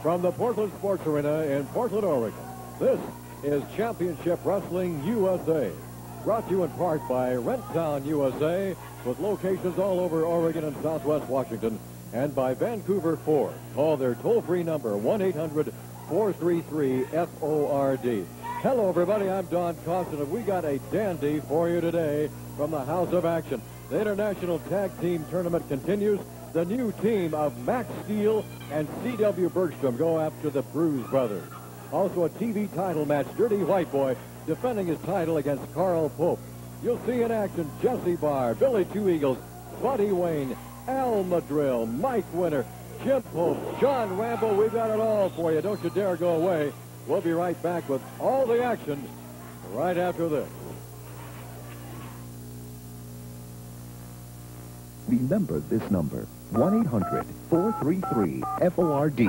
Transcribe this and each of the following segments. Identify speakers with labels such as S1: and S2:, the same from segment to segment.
S1: from the Portland Sports Arena in Portland, Oregon. This is Championship Wrestling USA, brought to you in part by Renttown USA, with locations all over Oregon and Southwest Washington, and by Vancouver Ford. Call their toll-free number, 1-800-433-FORD. Hello, everybody. I'm Don Costin, and we got a dandy for you today from the House of Action. The International Tag Team Tournament continues. The new team of Max Steele and C.W. Bergstrom go after the Bruise Brothers. Also a TV title match, Dirty White Boy defending his title against Carl Pope. You'll see in action Jesse Barr, Billy Two Eagles, Buddy Wayne, Al Madrill, Mike Winter, Jim Pope, John Rambo. We've got it all for you. Don't you dare go away. We'll be right back with all the action right after this.
S2: Remember this number, 1-800-433-FORD.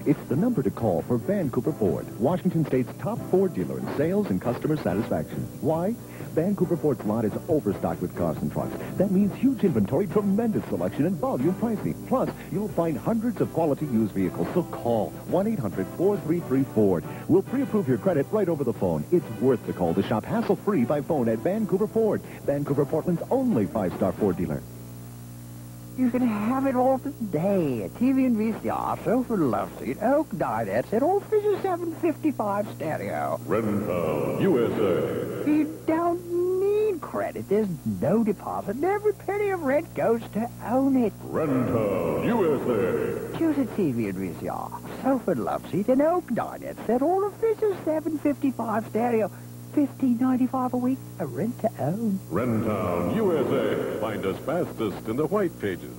S2: It's the number to call for Vancouver Ford, Washington State's top Ford dealer in sales and customer satisfaction. Why? Vancouver Ford's lot is overstocked with cars and trucks. That means huge inventory, tremendous selection, and volume pricing. Plus, you'll find hundreds of quality used vehicles. So call 1-800-433-FORD. We'll pre-approve your credit right over the phone. It's worth the call to shop hassle-free by phone at Vancouver Ford, Vancouver, Portland's only 5-star Ford dealer.
S3: You can have it all today. A TV and VCR, sofa, love seat, oak dinette set, all figure 755 stereo.
S1: Renttown USA.
S3: You don't need credit. There's no deposit, and every penny of rent goes to own it.
S1: Renttown USA.
S3: Choose a TV and VCR, sofa, love seat, and oak dinette set, all of figure 755 stereo. $15.95 a week, a rent to own.
S1: Renttown USA. Find us fastest in the white pages.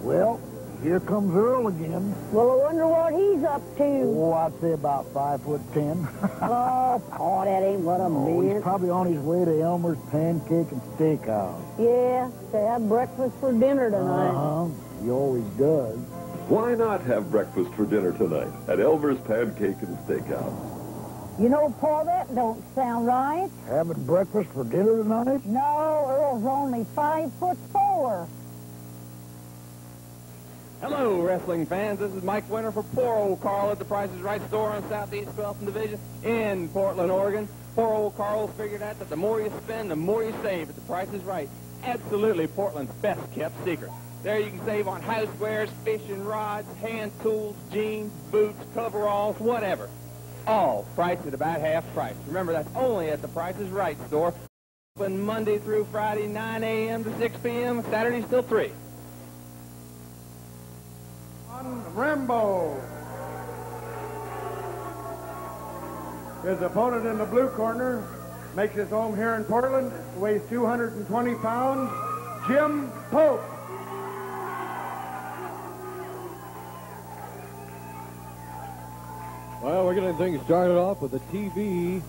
S4: Well, here comes Earl again.
S5: Well, I wonder what he's up to.
S4: Oh, I'd say about 5'10".
S5: Oh, Paul, that ain't what I
S4: Oh, he's
S5: meant.
S4: probably on his way to Elmer's Pancake and Steakhouse.
S5: Yeah, to have breakfast for dinner tonight.
S4: Uh-huh. He always does.
S6: Why not have breakfast for dinner tonight at Elmer's Pancake and Steakhouse?
S5: You know, Paul, that don't sound right.
S4: Having breakfast for dinner tonight?
S5: No, Earl's only 5'4".
S7: Hello, wrestling fans. This is Mike Winter for poor old Carl at the Price is Right store on Southeast 12th and Division in Portland, Oregon. Poor old Carl figured out that the more you spend, the more you save at the Price is Right. Absolutely Portland's best-kept secret. There you can save on housewares, fishing rods, hand tools, jeans, boots, coveralls, whatever. All priced at about half price. Remember, that's only at the Price is Right store. Open Monday through Friday, 9 a.m. to 6 p.m., Saturdays till 3.
S8: Rambo. His opponent in the blue corner makes his home here in Portland, weighs 220 pounds, Jim Pope.
S1: Well, we're getting things started off with the TV,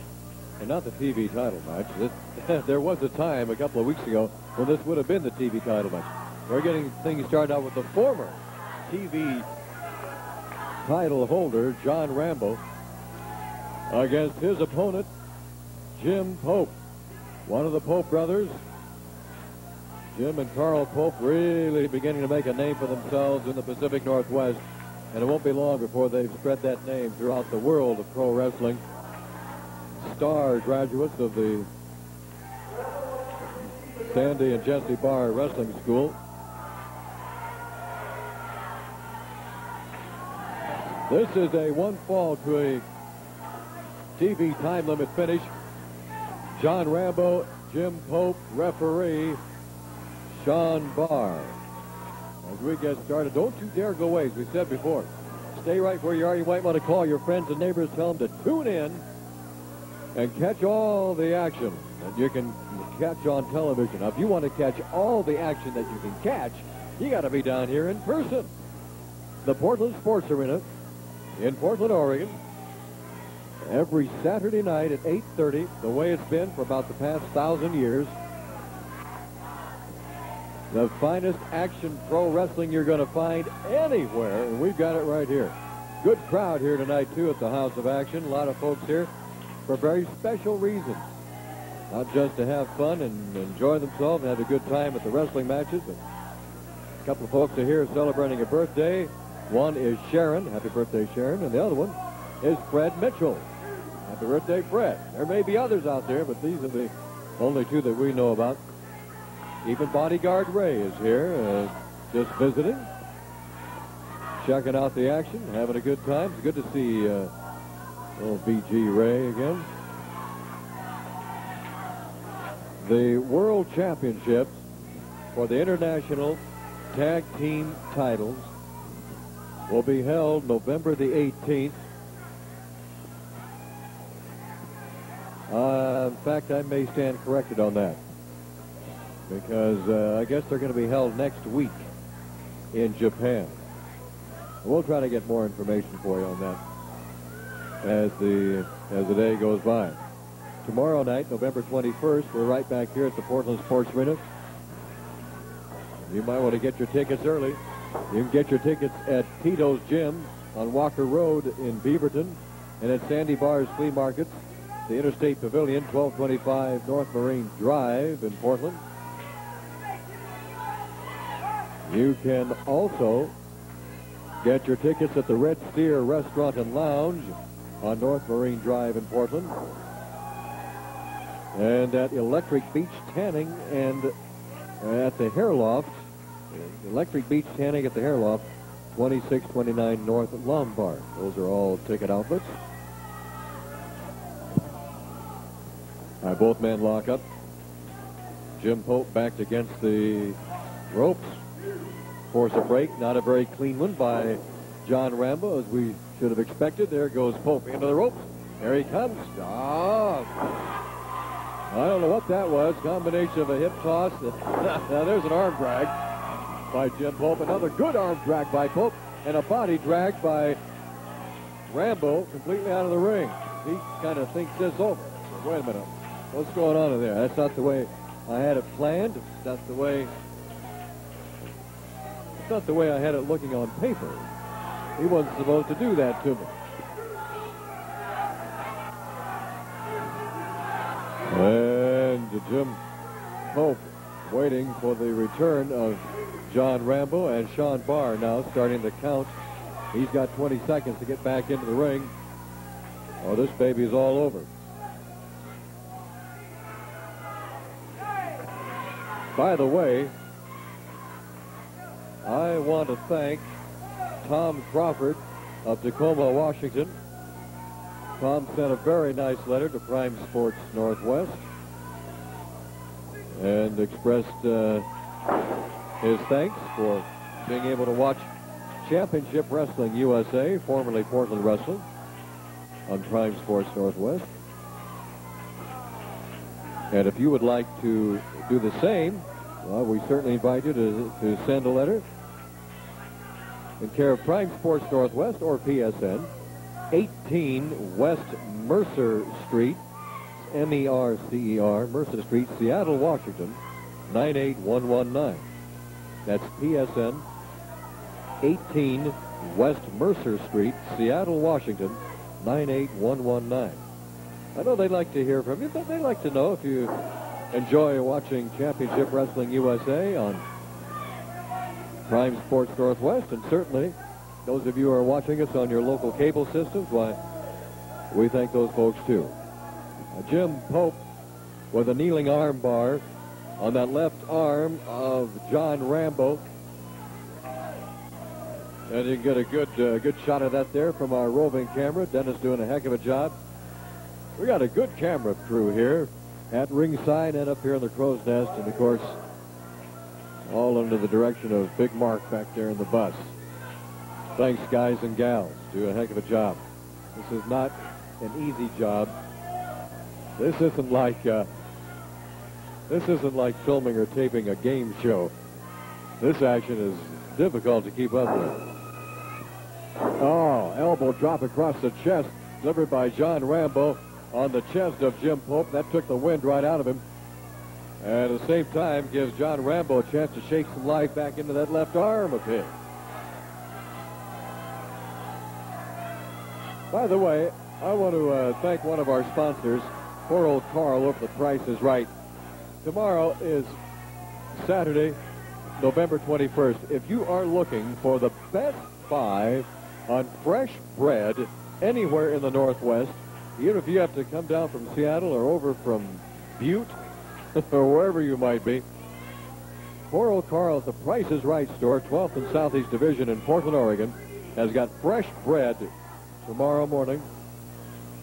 S1: and not the TV title match. There was a time a couple of weeks ago when this would have been the TV title match. We're getting things started out with the former TV title holder, John Rambo, against his opponent, Jim Pope. One of the Pope brothers. Jim and Carl Pope really beginning to make a name for themselves in the Pacific Northwest. And it won't be long before they've spread that name throughout the world of pro wrestling. Star graduates of the Sandy and Jesse Barr Wrestling School. This is a one fall to a TV time limit finish. John Rambo, Jim Pope, referee Sean Barr. As we get started, don't you dare go away, as we said before. Stay right where you are. You might want to call your friends and neighbors, tell them to tune in and catch all the action that you can catch on television. Now, if you want to catch all the action that you can catch, you got to be down here in person. The Portland Sports Arena in Portland, Oregon, every Saturday night at 8:30, the way it's been for about the past 1,000 years. The finest action pro wrestling you're going to find anywhere, and we've got it right here. Good crowd here tonight, too, at the House of Action. A lot of folks here for very special reasons. Not just to have fun and enjoy themselves and have a good time at the wrestling matches, but a couple of folks are here celebrating a birthday. One is Sharon. Happy birthday, Sharon. And the other one is Fred Mitchell. Happy birthday, Fred. There may be others out there, but these are the only two that we know about. Even Bodyguard Ray is here, just visiting, checking out the action, having a good time. It's good to see little BG Ray again. The World Championships for the International Tag Team titles will be held November the 18th. In fact, I may stand corrected on that, because I guess they're going to be held next week in Japan. We'll try to get more information for you on that as the day goes by. Tomorrow night, November 21st, we're right back here at the Portland Sports Arena. You might want to get your tickets early. You can get your tickets at Tito's Gym on Walker Road in Beaverton, and at Sandy Bar's Flea Markets, the Interstate Pavilion, 1225 North Marine Drive in Portland. You can also get your tickets at the Red Steer Restaurant and Lounge on North Marine Drive in Portland, and at Electric Beach Tanning and at the Hair Loft, Electric Beach Tanning at the Hair Loft, 2629 North Lombard. Those are all ticket outlets. Both men lock up. Jim Pope backed against the ropes. Force a break. Not a very clean one by John Rambo, as we should have expected. There goes Pope into the ropes. There he comes. I don't know what that was. Combination of a hip toss. Now there's an arm drag by Jim Pope. Another good arm drag by Pope. And a body drag by Rambo completely out of the ring. He kind of thinks this over. Wait a minute. What's going on in there? That's not the way I had it planned. That's the way. It's not the way I had it looking on paper. He wasn't supposed to do that to me. And Jim Pope waiting for the return of John Rambo, and Sean Barr now starting the count. He's got 20 seconds to get back into the ring, or this baby is all over. By the way, I want to thank Tom Crawford of Tacoma, Washington. Tom sent a very nice letter to Prime Sports Northwest and expressed his thanks for being able to watch Championship Wrestling USA, formerly Portland Wrestling, on Prime Sports Northwest. And if you would like to do the same, well, we certainly invite you to send a letter in care of Prime Sports Northwest or PSN, 18 West Mercer Street, M-E-R-C-E-R, Mercer Street, Seattle, Washington, 98119. That's PSN, 18 West Mercer Street, Seattle, Washington, 98119. I know they'd like to hear from you, but they'd like to know if you enjoy watching Championship Wrestling USA on Prime Sports Northwest, and certainly those of you who are watching us on your local cable systems, why, we thank those folks too. Jim Pope with a kneeling arm bar on that left arm of John Rambo. And you can get a good shot of that there from our roving camera. Dennis doing a heck of a job. We got a good camera crew here at ringside and up here in the Crow's Nest, and of course all under the direction of Big Mark back there in the bus. Thanks, guys and gals. Do a heck of a job. This is not an easy job. This isn't like filming or taping a game show. This action is difficult to keep up with. Oh, elbow drop across the chest, delivered by John Rambo on the chest of Jim Pope. That took the wind right out of him. And at the same time, gives John Rambo a chance to shake some life back into that left arm of his. By the way, I want to thank one of our sponsors, poor old Carl over The Price is Right. Tomorrow is Saturday, November 21st. If you are looking for the best buy on fresh bread anywhere in the Northwest, even if you have to come down from Seattle or over from Butte or wherever you might be, poor old Carl at the Price is Right store, 12th and Southeast Division in Portland, Oregon, has got fresh bread tomorrow morning.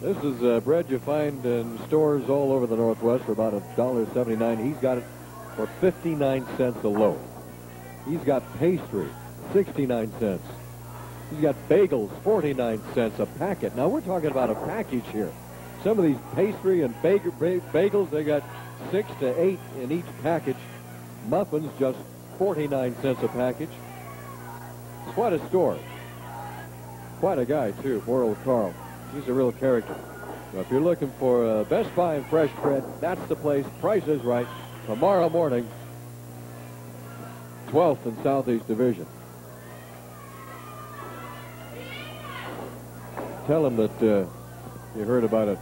S1: This is bread you find in stores all over the Northwest for about $1.79. He's got it for 59 cents a loaf. He's got pastry, 69 cents. He's got bagels, 49 cents a packet. Now, we're talking about a package here. Some of these pastry and bagels, they got 6 to 8 in each package. Muffins, just 49 cents a package. It's quite a store. Quite a guy, too, poor old Carl. He's a real character. So if you're looking for Best Buy and fresh bread, that's the place. Price is Right. Tomorrow morning, 12th and Southeast Division. Tell him that you heard about it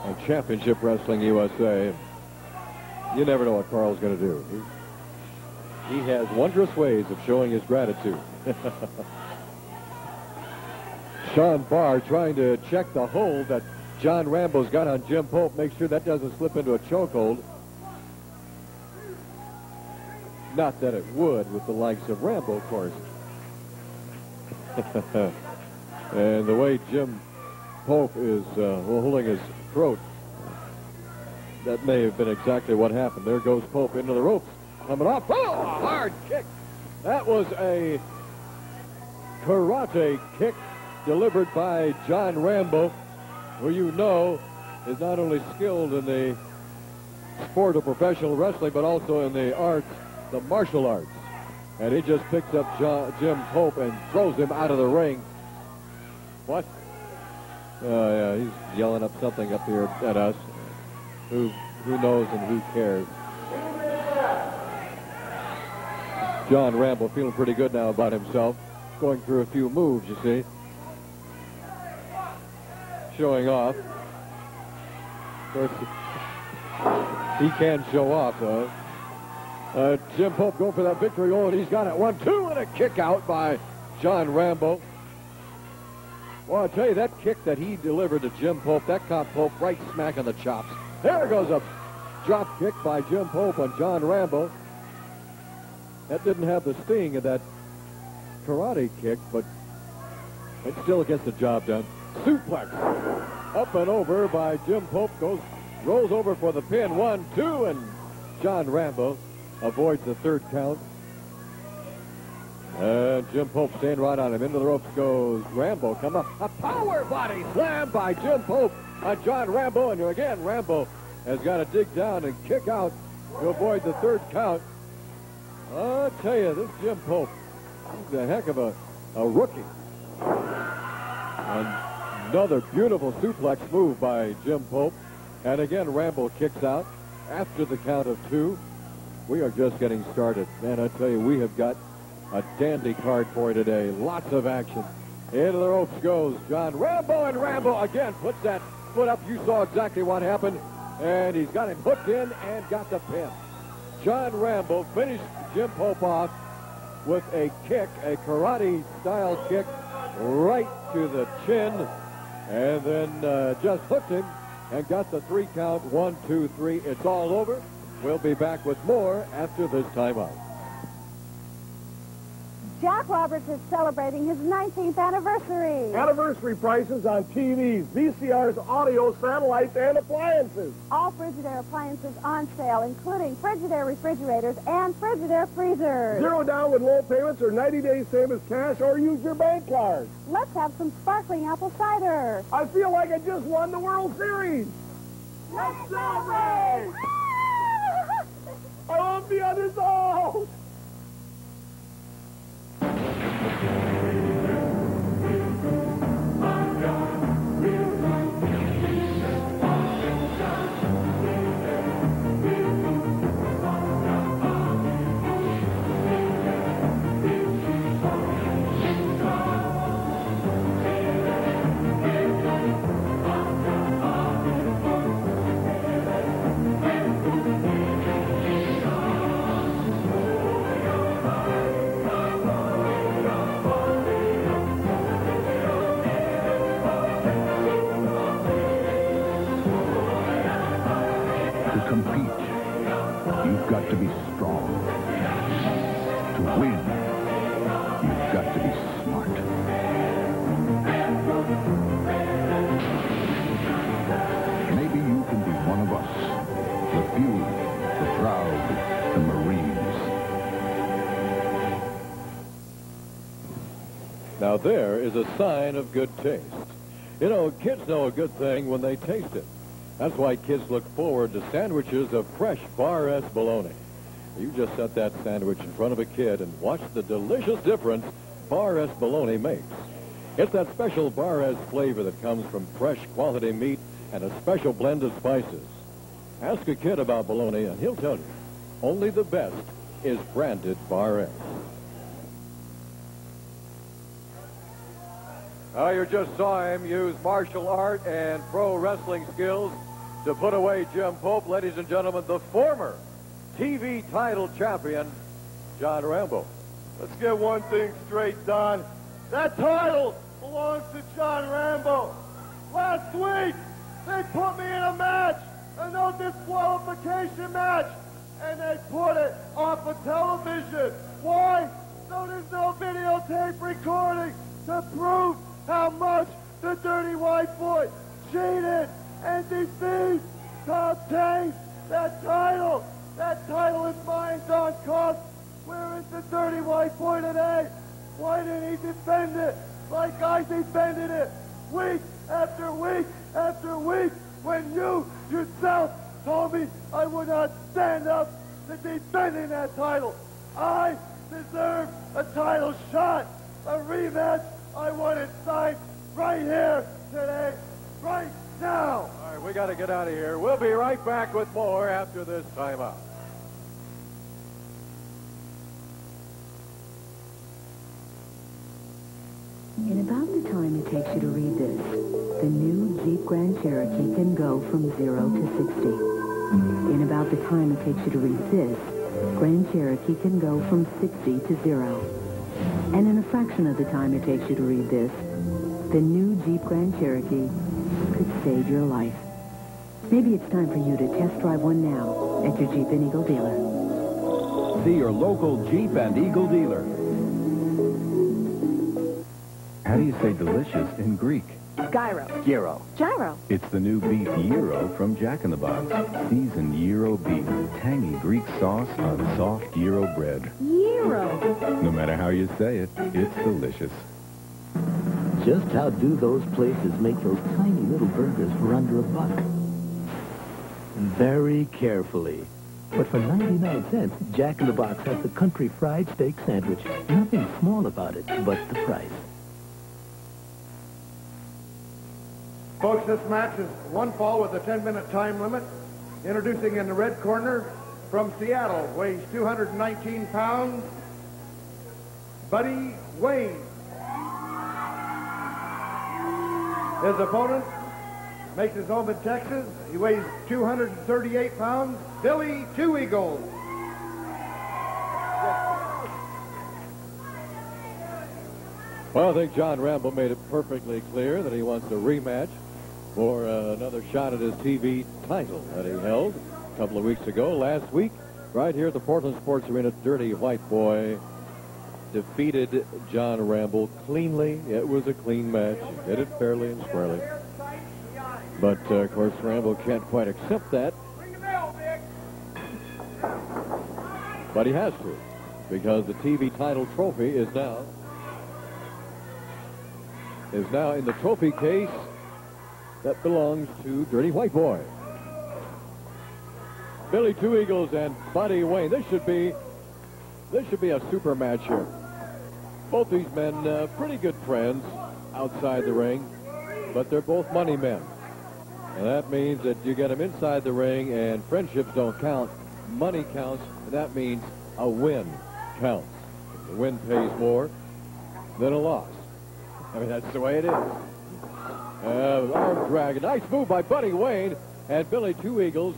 S1: on Championship Wrestling USA. You never know what Carl's going to do. He has wondrous ways of showing his gratitude. Sean Barr trying to check the hold that John Rambo's got on Jim Pope. Make sure that doesn't slip into a chokehold. Not that it would with the likes of Rambo, of course. And the way Jim Pope is holding his throat, that may have been exactly what happened. There goes Pope into the ropes. Coming off. Oh, a hard kick. That was a karate kick delivered by John Rambo, who you know is not only skilled in the sport of professional wrestling, but also in the arts, the martial arts. And he just picks up Jim Pope and throws him out of the ring. What? Yeah, he's yelling up something up here at us. Who knows and who cares? John Rambo feeling pretty good now about himself. Going through a few moves, you see. Showing off. Of course, he can show off, though. Jim Pope going for that victory. Oh, and he's got it. 1-2 and a kick out by John Rambo. Well, I'll tell you, that kick that he delivered to Jim Pope, that caught Pope right smack on the chops. There goes a drop kick by Jim Pope on John Rambo. That didn't have the sting of that karate kick, but it still gets the job done. Suplex. Up and over by Jim Pope. Rolls over for the pin. 1-2, and John Rambo avoids the third count. And Jim Pope staying right on him. Into the ropes goes Rambo. Come up. A power body slam by Jim Pope on John Rambo. And again, Rambo has got to dig down and kick out to avoid the third count. I'll tell you, this Jim Pope, he's a heck of a rookie. Another beautiful suplex move by Jim Pope. And again, Rambo kicks out after the count of 2. We are just getting started. Man, I tell you, we have got a dandy card for you today. Lots of action. Into the ropes goes John Rambo, and Rambo again puts that foot up. You saw exactly what happened. And he's got him hooked in and got the pin. John Rambo finished Jim Pope off with a kick, a karate-style kick right to the chin, and then just hooked him and got the 3 count. 1, 2, 3. It's all over. We'll be back with more after this timeout.
S5: Jack Roberts is celebrating his 19th anniversary.
S9: Anniversary prices on TVs, VCRs, audio, satellites, and appliances.
S5: All Frigidaire appliances on sale, including Frigidaire refrigerators and Frigidaire freezers.
S9: 0 down with low payments or 90 days same as cash, or use your bank card.
S5: Let's have some sparkling apple cider.
S9: I feel like I just won the World Series. Let's celebrate! I love the others all!
S2: To win, you've got to be smart. Maybe you can be one of us. The few, the proud, the Marines.
S1: Now there is a sign of good taste. You know, kids know a good thing when they taste it. That's why kids look forward to sandwiches of fresh Bar S bologna. You just set that sandwich in front of a kid and watch the delicious difference Bar S bologna makes. It's that special Bar S flavor that comes from fresh quality meat and a special blend of spices. Ask a kid about bologna and he'll tell you, only the best is branded Bar S. You just saw him use martial art and pro wrestling skills to put away Jim Pope. Ladies and gentlemen, the former TV title champion, John Rambo.
S9: Let's get one thing straight, Don. That title belongs to John Rambo. Last week, they put me in a match, a no disqualification match, and they put it off of television. Why? So there's no videotape recording to prove how much the Dirty White Boy cheated and deceived Tom Tate. That title is mine, Don Cost. Where is the Dirty White Boy today? Why didn't he defend it like I defended it week after week after week when you yourself told me I would not stand up to defending that title? I deserve a title shot, a rematch. I want it signed right here today, right now.
S1: All right, we got to get out of here. We'll be right back with more after this timeout.
S10: In about the time it takes you to read this, the new Jeep Grand Cherokee can go from 0 to 60. In about the time it takes you to read this, Grand Cherokee can go from 60 to 0. And in a fraction of the time it takes you to read this, the new Jeep Grand Cherokee could save your life. Maybe it's time for you to test drive one now at your Jeep and Eagle dealer.
S2: See your local Jeep and Eagle dealer. How do you say delicious in Greek?
S5: Gyro.
S3: Gyro.
S5: Gyro.
S2: It's the new beef gyro from Jack in the Box. Seasoned gyro beef, tangy Greek sauce on soft gyro bread.
S5: Gyro.
S2: No matter how you say it, it's delicious.
S11: Just how do those places make those tiny little burgers for under $1? Very carefully. But for 99 cents, Jack in the Box has the country fried steak sandwich. Nothing small about it but the price.
S8: Folks, this match is one fall with a 10-minute time limit. Introducing in the red corner from Seattle, weighs 219 pounds, Buddy Wayne. His opponent makes his home in Texas. He weighs 238 pounds, Billy Two Eagles.
S1: Well, I think John Rambo made it perfectly clear that he wants a rematch for another shot at his TV title that he held a couple of weeks ago. Last week, right here at the Portland Sports Arena, Dirty White Boy defeated John Rambo cleanly. It was a clean match. He did it fairly and squarely. But, of course, Rambo can't quite accept that. But he has to, because the TV title trophy is now in the trophy case that belongs to Dirty White Boy. Billy Two Eagles and Buddy Wayne. This should be a super match here. Both these men, pretty good friends outside the ring, but they're both money men. And that means that you get them inside the ring and friendships don't count. Money counts, and that means a win counts. The win pays more than a loss. I mean, that's the way it is. Arm drag. A nice move by Buddy Wayne and Billy Two Eagles.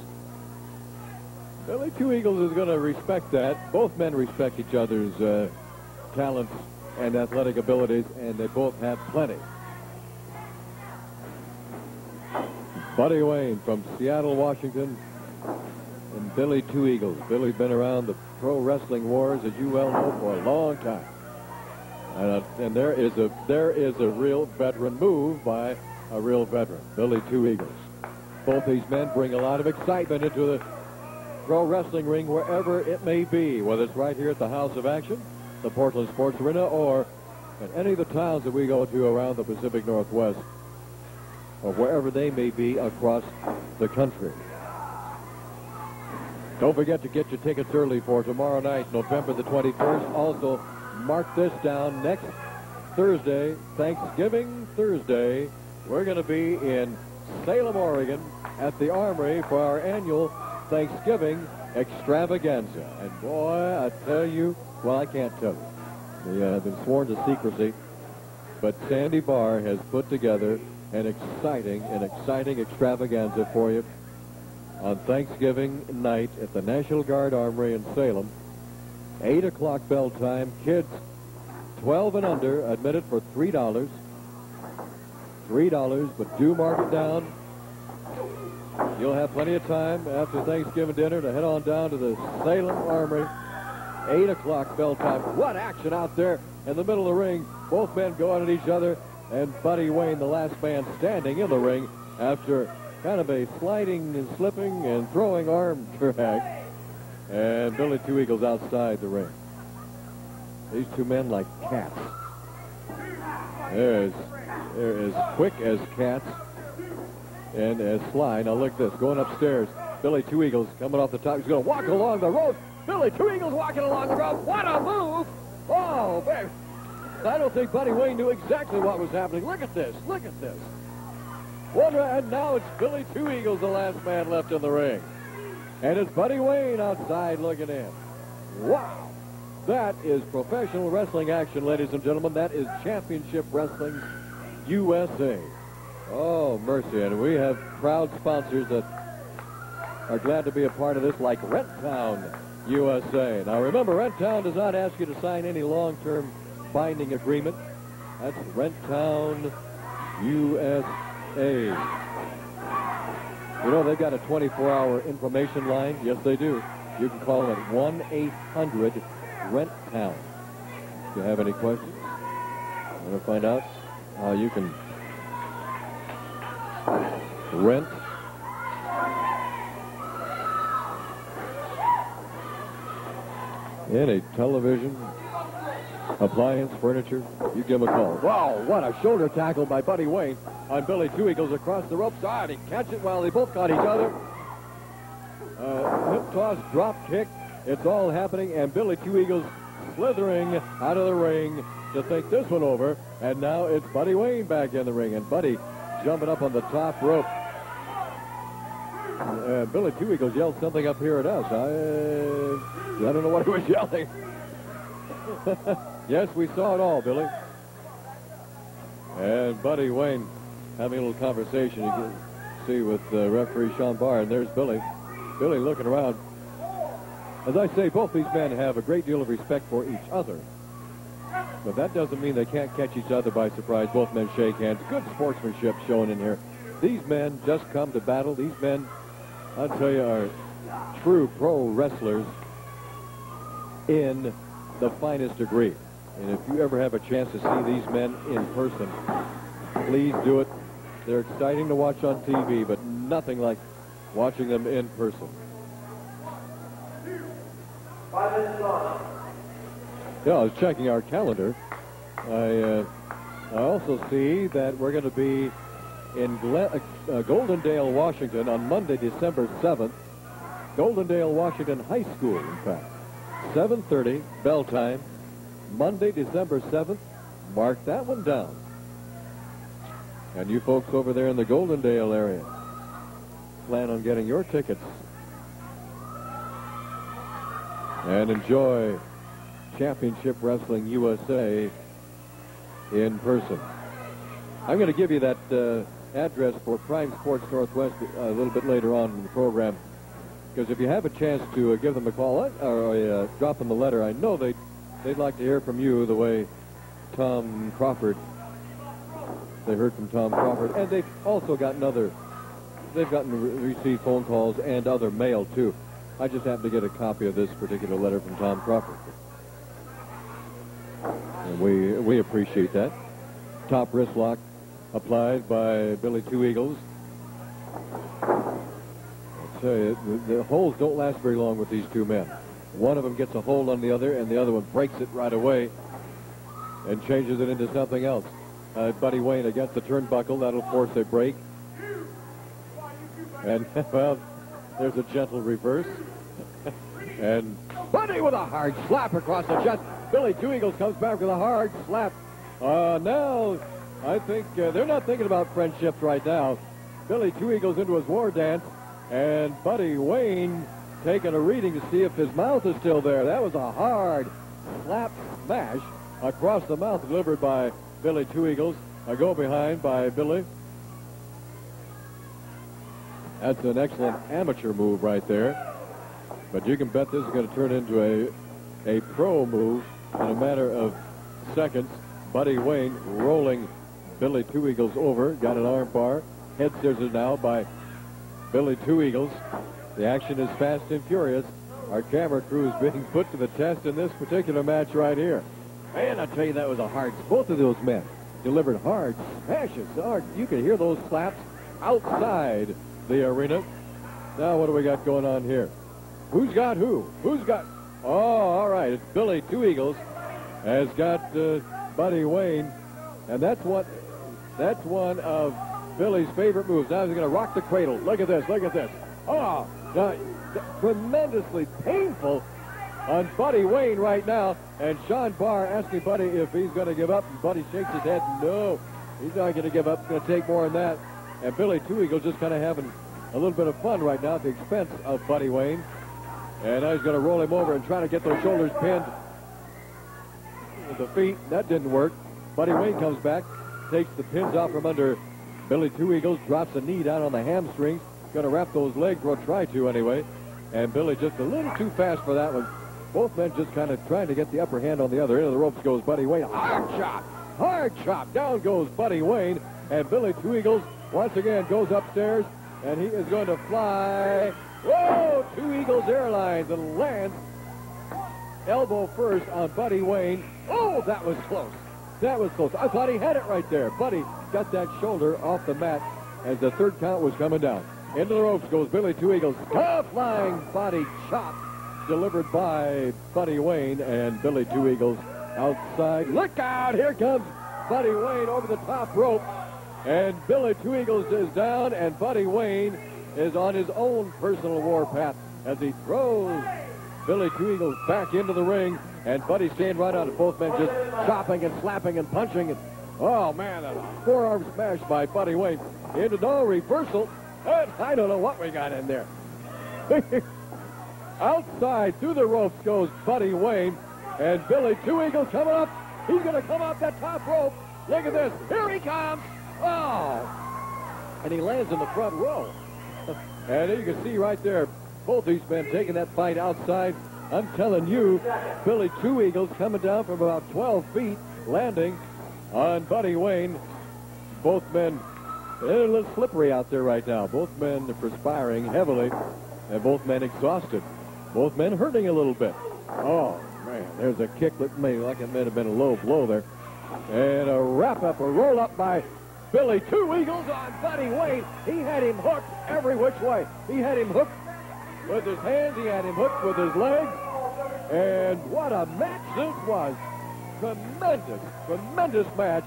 S1: Billy Two Eagles is going to respect that. Both men respect each other's talents and athletic abilities, and they both have plenty. Buddy Wayne from Seattle, Washington, and Billy Two Eagles. Billy's been around the pro wrestling wars, as you well know, for a long time. And there is a real veteran move by a real veteran, Billy Two Eagles. Both these men bring a lot of excitement into the pro wrestling ring wherever it may be, whether it's right here at the House of Action, the Portland Sports Arena, or in any of the towns that we go to around the Pacific Northwest, or wherever they may be across the country. Don't forget to get your tickets early for tomorrow night, November the 21st. Also, mark this down. Next Thursday, Thanksgiving Thursday, we're going to be in Salem, Oregon at the Armory for our annual Thanksgiving extravaganza. And boy, I tell you, well, I can't tell you. They have been sworn to secrecy, but Sandy Barr has put together an exciting extravaganza for you on Thanksgiving night at the National Guard Armory in Salem. 8 o'clock bell time. Kids 12 and under admitted for $3. $3, but do mark it down. You'll have plenty of time after Thanksgiving dinner to head on down to the Salem Armory. 8 o'clock bell time. What action out there in the middle of the ring. Both men going at each other, and Buddy Wayne, the last man standing in the ring after kind of a sliding and slipping and throwing arm drag. And Billy Two Eagles outside the ring. These two men like cats. They're as quick as cats and as sly. Now look at this, going upstairs. Billy Two Eagles coming off the top. He's going to walk along the rope. Billy Two Eagles walking along the rope. What a move! Oh, baby. I don't think Buddy Wayne knew exactly what was happening. Look at this. Look at this. And now it's Billy Two Eagles, the last man left in the ring. And it's Buddy Wayne outside looking in. Wow. That is professional wrestling action, ladies and gentlemen. That is Championship Wrestling USA. Oh, mercy. And we have proud sponsors that are glad to be a part of this, like Rent-Town USA. Now, remember, Rent-Town does not ask you to sign any long-term binding agreement. That's Rent-Town USA. You know, they've got a 24-hour information line. Yes, they do. You can call them at 1-800-RENT-TOWN. If you have any questions, want to find out how you can rent any television, appliance, furniture, you give them a call. Wow, what a shoulder tackle by Buddy Wayne on Billy Two Eagles across the rope side. He catch it while they both got each other. Hip toss, drop kick. It's all happening, and Billy Two Eagles slithering out of the ring to think this one over. And now it's Buddy Wayne back in the ring, and Buddy jumping up on the top rope. Billy Two Eagles yelled something up here at us. I don't know what he was yelling. Yes, we saw it all, Billy. And Buddy Wayne having a little conversation, you can see, with referee Sean Barr. And there's Billy. Billy looking around. As I say, both these men have a great deal of respect for each other. But that doesn't mean they can't catch each other by surprise. Both men shake hands. Good sportsmanship shown in here. These men just come to battle. These men, I'll tell you, are true pro wrestlers in the finest degree. And if you ever have a chance to see these men in person, please do it. They're exciting to watch on TV, but nothing like watching them in person. Yeah, I was checking our calendar. I also see that we're going to be in Goldendale, Washington on Monday, December 7th. Goldendale, Washington High School, in fact. 7:30, bell time. Monday, December 7th. Mark that one down. And you folks over there in the Goldendale area, plan on getting your tickets and enjoy Championship Wrestling USA in person. I'm going to give you that address for Prime Sports Northwest a little bit later on in the program, because if you have a chance to give them a call or drop them a letter, I know they'd like to hear from you the way Tom Crawford. They heard from Tom Crawford, and they've also gotten received phone calls and other mail too. I just happened to get a copy of this particular letter from Tom Crawford. And we appreciate that. Top wrist lock applied by Billy Two Eagles. I'll tell you, the holds don't last very long with these two men. One of them gets a hold on the other, and the other one breaks it right away and changes it into something else. Buddy Wayne against the turnbuckle. That'll force a break. And, well, there's a gentle reverse. And Buddy with a hard slap across the chest. Billy Two Eagles comes back with a hard slap. Now, I think they're not thinking about friendships right now. Billy Two Eagles into his war dance, and Buddy Wayne taking a reading to see if his mouth is still there. That was a hard slap smash across the mouth delivered by Billy Two Eagles. A go behind by Billy. That's an excellent amateur move right there. But you can bet this is going to turn into a pro move in a matter of seconds. Buddy Wayne rolling Billy Two Eagles over. Got an arm bar. Head scissors now by Billy Two Eagles. The action is fast and furious. Our camera crew is being put to the test in this particular match right here. Man, I tell you, that was a hard... Both of those men delivered hard smashes. You can hear those slaps outside the arena. Now, what do we got going on here? Who's got who? Who's got... Oh, all right. It's Billy Two Eagles has got Buddy Wayne. And that's one of Billy's favorite moves. Now he's going to rock the cradle. Look at this. Look at this. Oh, tremendously painful on Buddy Wayne right now. And Sean Barr asking Buddy if he's going to give up. And Buddy shakes his head. No, he's not going to give up. He's going to take more than that. And Billy Two Eagles just kind of having a little bit of fun right now at the expense of Buddy Wayne. And now he's going to roll him over and try to get those shoulders pinned with the feet. That didn't work. Buddy Wayne comes back, takes the pins off from under Billy Two Eagles, drops a knee down on the hamstrings. Going to wrap those legs, or try to anyway. And Billy just a little too fast for that one. Both men just kind of trying to get the upper hand on the other end of the ropes goes Buddy Wayne. Hard chop. Hard chop. Down goes Buddy Wayne. And Billy Two Eagles once again goes upstairs. And he is going to fly. Whoa! Two Eagles Airlines and lands elbow first on Buddy Wayne. Oh, that was close. That was close. I thought he had it right there. Buddy got that shoulder off the mat as the third count was coming down. Into the ropes goes Billy Two Eagles. Flying body chop delivered by Buddy Wayne, and Billy Two Eagles outside. Look out! Here comes Buddy Wayne over the top rope. And Billy Two Eagles is down, and Buddy Wayne is on his own personal warpath as he throws Billy Two Eagles back into the ring. And Buddy staying right on it. Both men just chopping and slapping and punching. And, oh, man, a forearm smash by Buddy Wayne. Into no reversal. And I don't know what we got in there. Outside through the ropes goes Buddy Wayne. And Billy Two Eagles coming up. He's going to come off that top rope. Look at this. Here he comes. Oh. And he lands in the front row. And you can see right there, both these men taking that fight outside. I'm telling you, Billy Two Eagles coming down from about 12 feet, landing on Buddy Wayne. Both men, they're a little slippery out there right now. Both men are perspiring heavily, and both men exhausted. Both men hurting a little bit. Oh, man, there's a kick that may have been a low blow there. And a wrap-up, a roll-up by Billy Two Eagles on Buddy Wayne. He had him hooked every which way. He had him hooked with his hands. He had him hooked with his legs. And what a match this was. Tremendous, tremendous match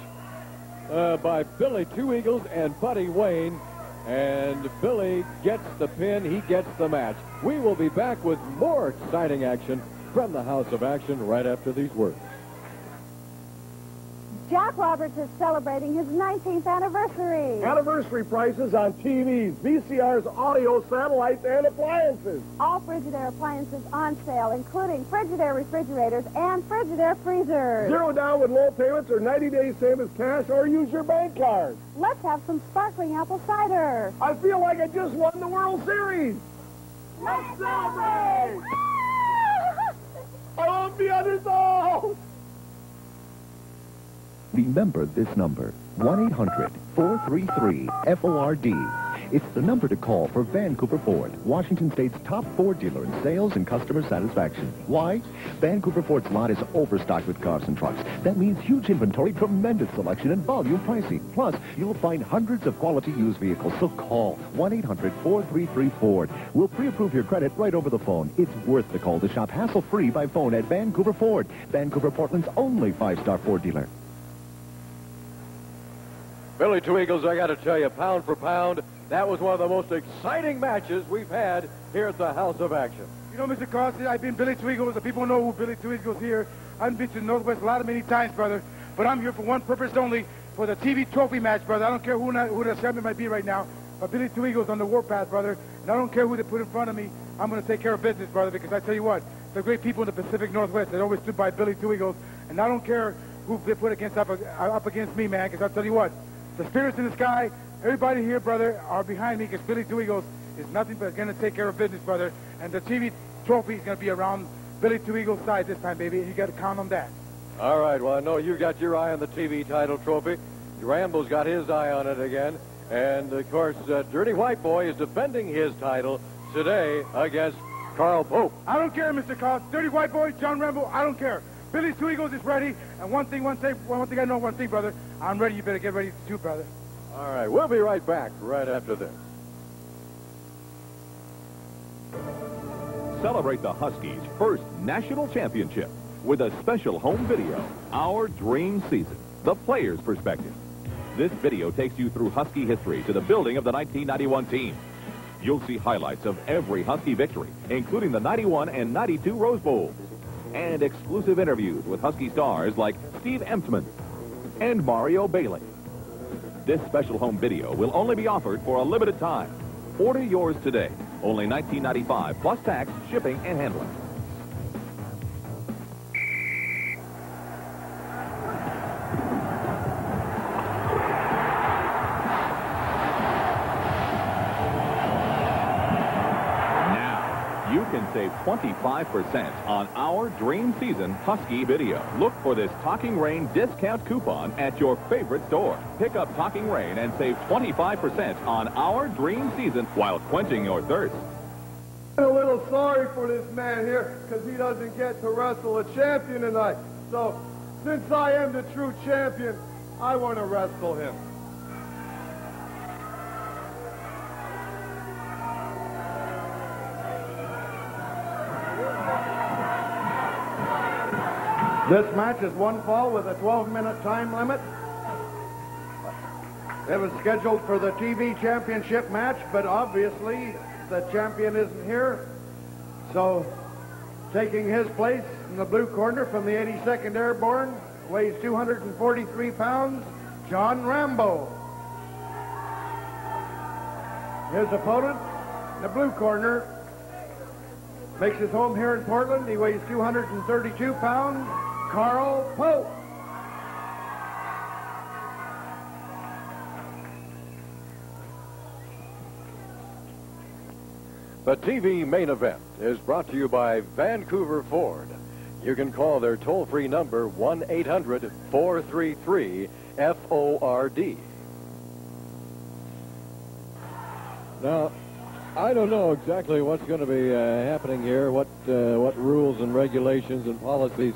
S1: by Billy Two Eagles and Buddy Wayne. And Billy gets the pin. He gets the match. We will be back with more exciting action from the House of Action right after these words.
S5: Jack Roberts is celebrating his 19th anniversary.
S9: Anniversary prices on TVs, VCRs, audio, satellites, and appliances.
S5: All Frigidaire appliances on sale, including Frigidaire refrigerators and Frigidaire freezers.
S9: 0 down with low payments or 90 days same as cash, or use your bank card.
S5: Let's have some sparkling apple cider.
S9: I feel like I just won the World Series. Let's celebrate! I won't be undersold!
S2: Remember this number, 1-800-433-FORD. It's the number to call for Vancouver Ford, Washington State's top Ford dealer in sales and customer satisfaction. Why? Vancouver Ford's lot is overstocked with cars and trucks. That means huge inventory, tremendous selection, and volume pricing. Plus, you'll find hundreds of quality used vehicles. So call 1-800-433-FORD. We'll pre-approve your credit right over the phone. It's worth the call to shop hassle-free by phone at Vancouver Ford, Vancouver, Portland's only 5-star Ford dealer.
S1: Billy Two Eagles, I got to tell you, pound for pound, that was one of the most exciting matches we've had here at the House of Action.
S12: You know, Mr. Carlson, I've been Billy Two Eagles. The people know who Billy Two Eagles here. I've been to the Northwest many times, brother. But I'm here for one purpose only, for the TV trophy match, brother. I don't care who the champion might be right now, but Billy Two Eagles on the warpath, brother. And I don't care who they put in front of me. I'm going to take care of business, brother, because I tell you what, the great people in the Pacific Northwest that always stood by Billy Two Eagles. And I don't care who they put up against me, man, because I'll tell you what, the spirits in the sky, everybody here, brother, are behind me because Billy Two Eagles is nothing but going to take care of business, brother. And the TV trophy is going to be around Billy Two Eagles' side this time, baby. And you got to count on that.
S1: All right, well, I know you got your eye on the TV title trophy. Rambo's got his eye on it again. And, of course, Dirty White Boy is defending his title today against Carl Pope.
S12: I don't care, Mr. Carl. Dirty White Boy, John Rambo, I don't care. Billy Two Eagles is ready. And one thing I know, brother. I'm ready. You better get ready too, brother.
S1: All right, we'll be right back right after this.
S13: Celebrate the Huskies' first national championship with a special home video, Our Dream Season, the player's perspective. This video takes you through Husky history to the building of the 1991 team. You'll see highlights of every Husky victory, including the 91 and 92 Rose Bowls, and exclusive interviews with Husky stars like Steve Emtman and Mario Bailey. This special home video will only be offered for a limited time. Order yours today. Only $19.95 plus tax, shipping, and handling. You can save 25% on Our Dream Season Husky video. Look for this Talking Rain discount coupon at your favorite store. Pick up Talking Rain and save 25% on Our Dream Season while quenching your thirst.
S9: I'm a little sorry for this man here because he doesn't get to wrestle a champion tonight. So, since I am the true champion, I want to wrestle him.
S8: This match is one fall with a 12-minute time limit. It was scheduled for the TV championship match, but obviously the champion isn't here. So, taking his place in the blue corner from the 82nd Airborne, weighs 243 pounds, John Rambo. His opponent in the blue corner makes his home here in Portland. He weighs 232 pounds, Carl Pope.
S1: The TV main event is brought to you by Vancouver Ford. You can call their toll-free number 1-800-433-FORD. Now, I don't know exactly what's going to be happening here, what rules and regulations and policies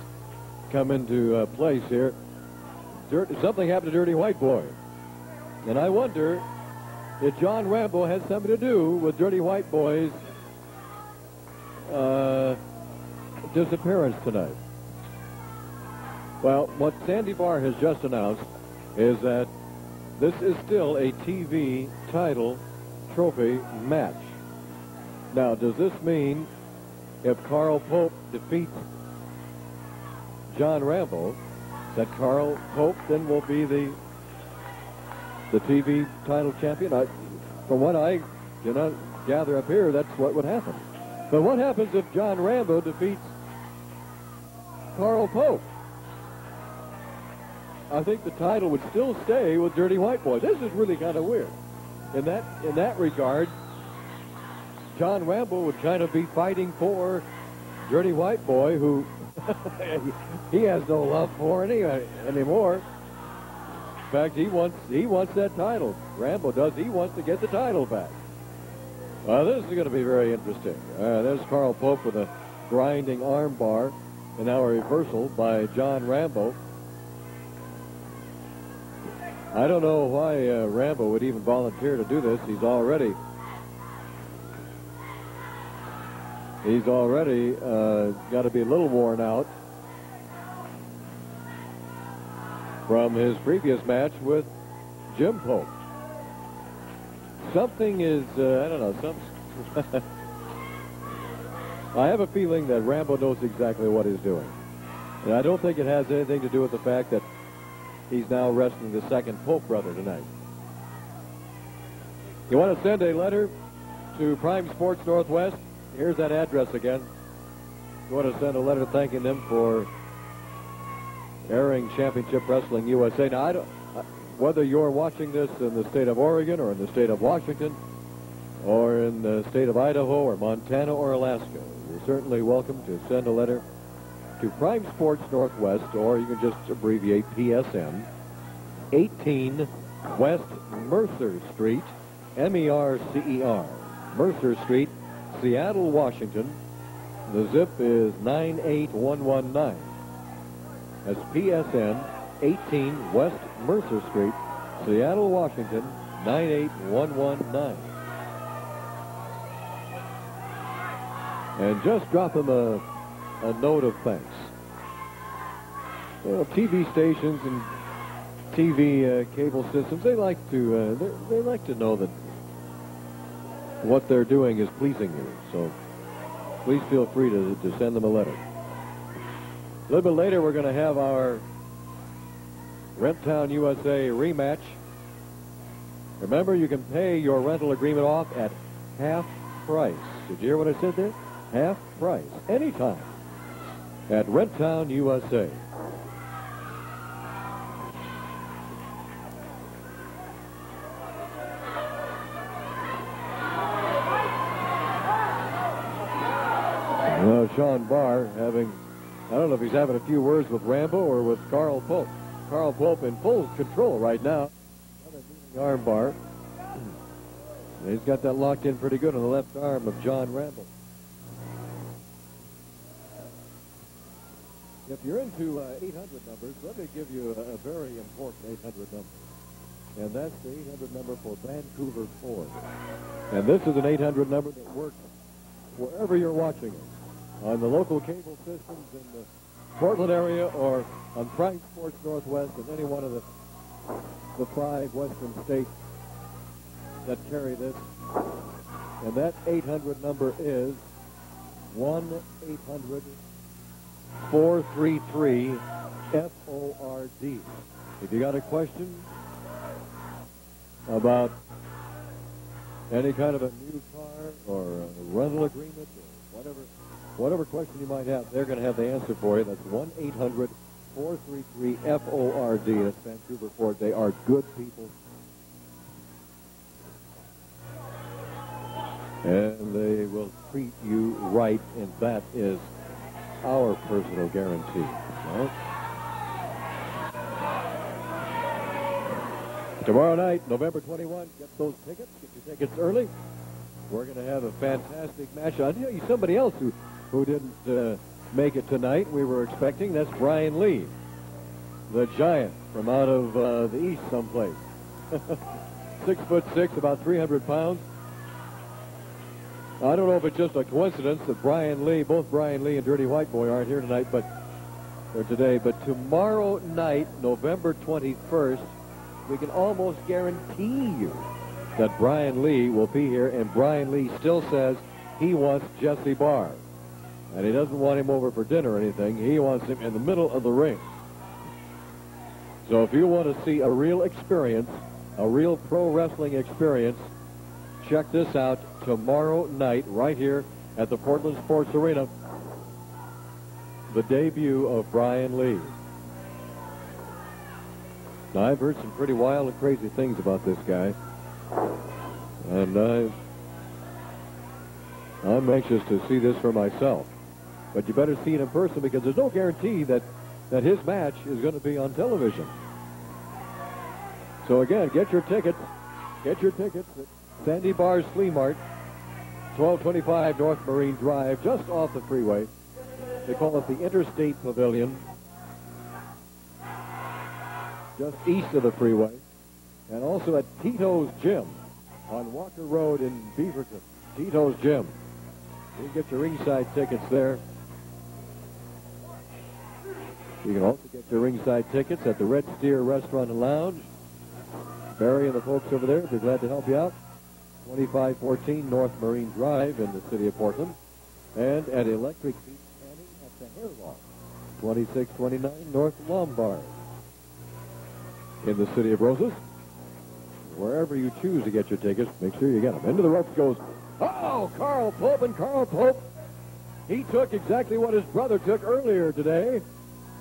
S1: come into place here. Something happened to Dirty White Boy. And I wonder if John Rambo has something to do with Dirty White Boy's disappearance tonight. Well, what Sandy Barr has just announced is that this is still a TV title trophy match. Now, does this mean if Carl Pope defeats John Rambo, that Carl Pope then will be the TV title champion? From what I gather up here, that's what would happen. But what happens if John Rambo defeats Carl Pope? I think the title would still stay with Dirty White Boy. This is really kind of weird. In that regard, John Rambo would kind of be fighting for Dirty White Boy, who he has no love for anymore. fact, he wants that title. Rambo does. He wants to get the title back. This is going to be very interesting. There's Carl Pope with a grinding arm bar, and now a reversal by John Rambo. I don't know why Rambo would even volunteer to do this. He's already got to be a little worn out from his previous match with Jim Pope. Something is, I don't know, I have a feeling that Rambo knows exactly what he's doing. And I don't think it has anything to do with the fact that he's now wrestling the second Pope brother tonight. You want to send a letter to Prime Sports Northwest? Here's that address again. You want to send a letter thanking them for airing Championship Wrestling USA. Now, whether you're watching this in the state of Oregon or in the state of Washington or in the state of Idaho or Montana or Alaska, you're certainly welcome to send a letter to Prime Sports Northwest, or you can just abbreviate PSN, 18 West Mercer Street, M-E-R-C-E-R, Mercer Street, Seattle, Washington. The zip is 98119. That's PSN, 18 West Mercer Street, Seattle, Washington, 98119. And just drop them a note of thanks. You know, TV stations and TV cable systems, they like to know that what they're doing is pleasing you. So please feel free to send them a letter. A little bit later, we're going to have our Rent-Town USA rematch. Remember, you can pay your rental agreement off at half price. Did you hear what I said there? Half price. Anytime. At Rent-Town USA. Well, Sean Barr having, I don't know if he's having a few words with Rambo or with Carl Pope. Carl Pope in full control right now. Another kneeling arm bar. He's got that locked in pretty good on the left arm of John Rambo. If you're into 800 numbers, let me give you a very important 800 number. And that's the 800 number for Vancouver Ford. And this is an 800 number that works wherever you're watching it. On the local cable systems in the Portland area or on Prime Sports Northwest and any one of the 5 western states that carry this. And that 800 number is 1-800-433-FORD. If you got a question about any kind of a new car or a rental agreement or whatever question you might have, they're going to have the answer for you. That's 1-800-433-FORD. That's Vancouver Ford. They are good people. And they will treat you right, and that is our personal guarantee. Right? Tomorrow night, November 21, get those tickets. Get your tickets early. We're going to have a fantastic match. I'll tell you somebody else who didn't make it tonight. We were expecting. That's Brian Lee, the giant from out of the east someplace. 6'6", about 300 pounds. I don't know if it's just a coincidence that both Brian Lee and Dirty White Boy aren't here tonight, but tomorrow night, November 21st, we can almost guarantee you that Brian Lee will be here, and Brian Lee still says he wants Jesse Barr. And he doesn't want him over for dinner or anything. He wants him in the middle of the ring. So if you want to see a real experience, a real pro wrestling experience, check this out tomorrow night right here at the Portland Sports Arena. The debut of Brian Lee. Now, I've heard some pretty wild and crazy things about this guy. And I'm anxious to see this for myself. But you better see it in person because there's no guarantee that his match is going to be on television. So again, get your tickets. Get your tickets at Sandy Bar's Flea Mart, 1225 North Marine Drive, just off the freeway. They call it the Interstate Pavilion, just east of the freeway. And also at Tito's Gym on Walker Road in Beaverton. Tito's Gym. You can get your ringside tickets there. You can also get your ringside tickets at the Red Steer Restaurant and Lounge. Barry and the folks over there will be glad to help you out. 2514 North Marine Drive in the city of Portland. And at Electric Beach Tanning at the Hair Loft, 2629 North Lombard in the city of Roses. Wherever you choose to get your tickets, make sure you get them. Into the ropes goes, oh, Carl Pope, and Carl Pope, he took exactly what his brother took earlier today.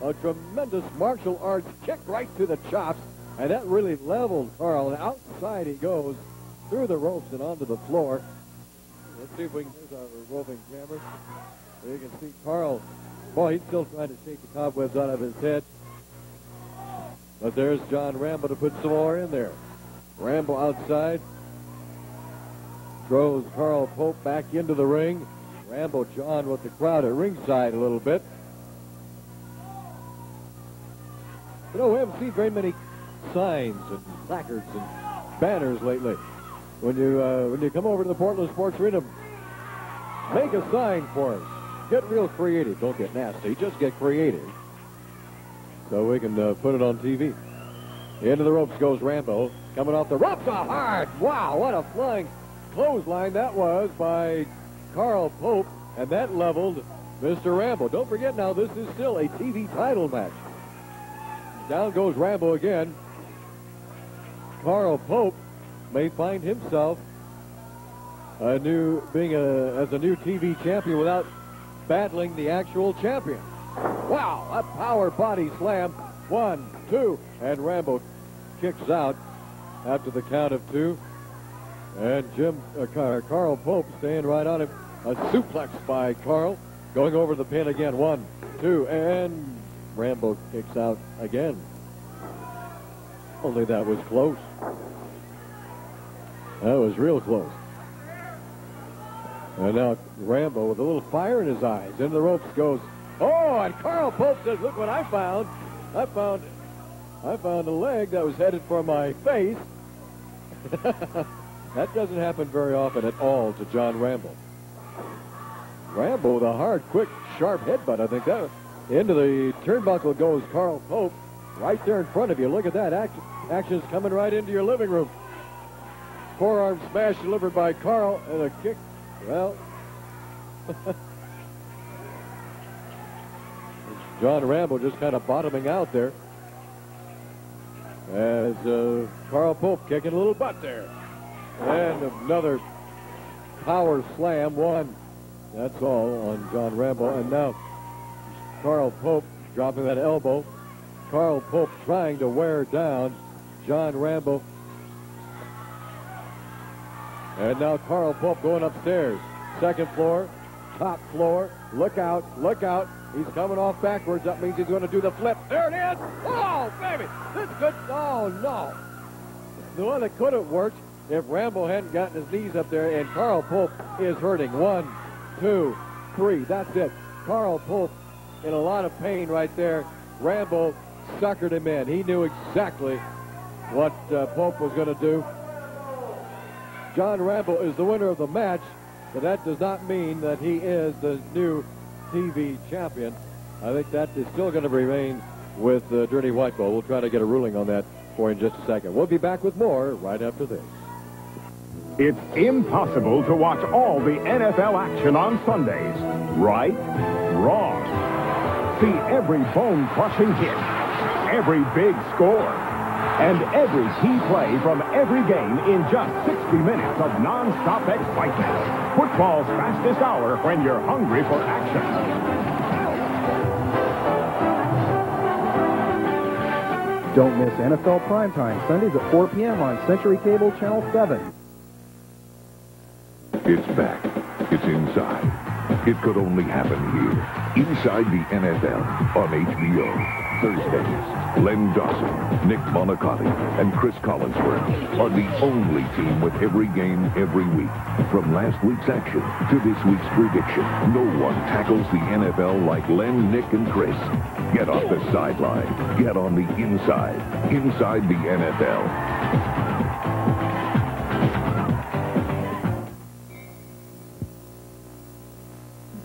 S1: A tremendous martial arts kick right to the chops, and that really leveled Carl. And outside he goes, through the ropes and onto the floor. Let's see if we can, there's our roving camera. There you can see Carl. Boy, he's still trying to shake the cobwebs out of his head. But there's John Rambo to put some more in there. Rambo outside. Throws Carl Pope back into the ring. Rambo John with the crowd at ringside a little bit. You know, we haven't seen very many signs and placards and banners lately. When you come over to the Portland Sports Arena, make a sign for us. Get real creative. Don't get nasty. Just get creative. So we can put it on TV. Into the ropes goes Rambo. Coming off the ropes, a hard. Wow, what a flying clothesline that was by Carl Pope. And that leveled Mr. Rambo. Don't forget now, this is still a TV title match. Down goes Rambo again. Carl Pope may find himself as a new TV champion without battling the actual champion. Wow, a power body slam. 1, 2, and Rambo kicks out after the count of 2. And Carl Pope staying right on him. A suplex by Carl. Going over the pin again. 1, 2, and Rambo kicks out again. Only that was close. That was real close. And now Rambo with a little fire in his eyes. Into the ropes goes. Oh, and Carl Pope says, look what I found. I found a leg that was headed for my face. That doesn't happen very often at all to John Rambo. Rambo with a hard, quick, sharp headbutt. I think that into the turnbuckle goes Carl Pope. Right there in front of you. Look at that. Action's coming right into your living room. Forearm smash delivered by Carl, and a kick. Well, John Rambo just kind of bottoming out there. As Carl Pope kicking a little butt there. And another power slam. 1. That's all on John Rambo. And now Carl Pope dropping that elbow. Carl Pope trying to wear down John Rambo. And now Carl Pope going upstairs. Second floor, top floor. Look out, look out. He's coming off backwards. That means he's going to do the flip. There it is. Oh, baby. This could, oh, no. The one that could have worked if Rambo hadn't gotten his knees up there, and Carl Pope is hurting. 1, 2, 3. That's it. Carl Pope in a lot of pain right there. Rambo suckered him in. He knew exactly what Pope was going to do. John Rambo is the winner of the match, but that does not mean that he is the new TV champion. I think that is still going to remain with Dirty White Bull. We'll try to get a ruling on that for you in just a second. We'll be back with more right after this.
S14: It's impossible to watch all the NFL action on Sundays. Right? Wrong. See every bone-crushing hit, every big score, and every key play from every game in just 60 minutes of non-stop excitement. Football's fastest hour when you're hungry for action.
S15: Don't miss NFL Primetime, Sundays at 4 p.m. on Century Cable Channel 7.
S16: It's back. It's inside. It could only happen here. Inside the NFL on HBO.
S14: Thursdays, Len Dawson, Nick Monacotti, and Chris Collinsworth are the only team with every game every week. From last week's action to this week's prediction, no one tackles the NFL like Len, Nick, and Chris. Get off the sideline. Get on the inside. Inside the NFL.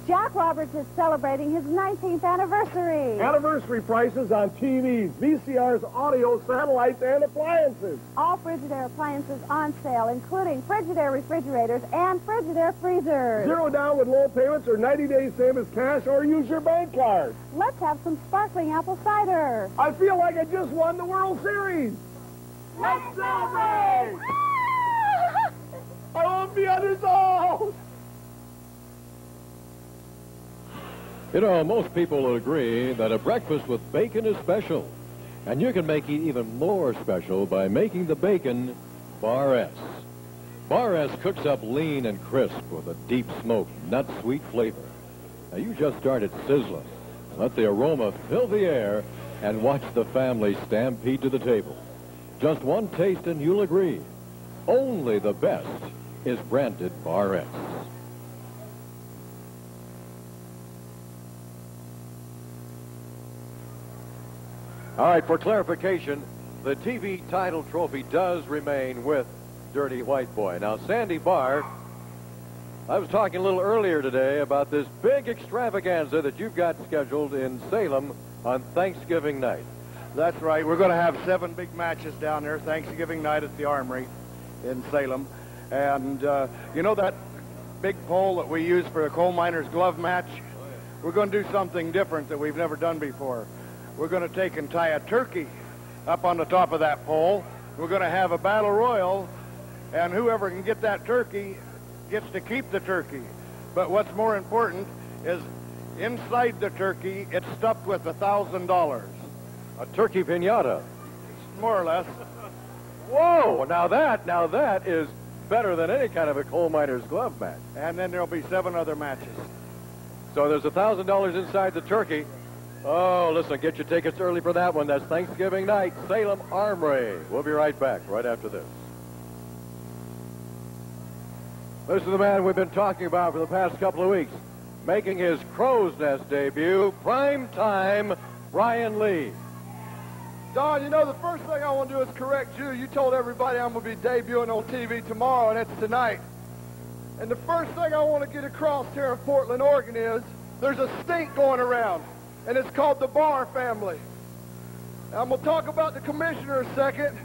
S5: Jack Roberts is celebrating his 19th anniversary.
S9: Anniversary prices on TVs, VCRs, audio, satellites, and appliances.
S5: All Frigidaire appliances on sale, including Frigidaire refrigerators and Frigidaire freezers.
S9: 0 down with low payments or 90 days same as cash, or use your bank card.
S5: Let's have some sparkling apple cider.
S9: I feel like I just won the World Series. Let's celebrate! I won't be unresolved.
S1: You know, most people will agree that a breakfast with bacon is special. And you can make it even more special by making the bacon Bar S. Bar S cooks up lean and crisp with a deep smoke, nut-sweet flavor. Now, you just start it sizzling. Let the aroma fill the air and watch the family stampede to the table. Just one taste and you'll agree. Only the best is branded Bar S. All right, for clarification, the TV title trophy does remain with Dirty White Boy. Now, Sandy Barr, I was talking a little earlier today about this big extravaganza that you've got scheduled in Salem on Thanksgiving night.
S8: That's right. We're going to have 7 big matches down there Thanksgiving night at the Armory in Salem. And you know that big pole that we use for a coal miner's glove match? We're going to do something different that we've never done before. We're going to take and tie a turkey up on the top of that pole. We're going to have a battle royal, and whoever can get that turkey gets to keep the turkey. But what's more important is inside the turkey, it's stuffed with $1,000.
S1: A turkey piñata.
S8: More or less.
S1: Whoa! Now that is better than any kind of a coal miner's glove match.
S8: And then there'll be 7 other matches.
S1: So there's $1,000 inside the turkey. Oh, listen, get your tickets early for that one. That's Thanksgiving night, Salem Armory. We'll be right back right after this. This is the man we've been talking about for the past couple of weeks, making his Crow's Nest debut, prime time, Brian Lee.
S9: Don, you know, the first thing I want to do is correct you. You told everybody I'm going to be debuting on TV tomorrow, and it's tonight. And the first thing I want to get across here in Portland, Oregon is there's a stink going around. And it's called the Barr family. Now, I'm going to talk about the commissioner a second.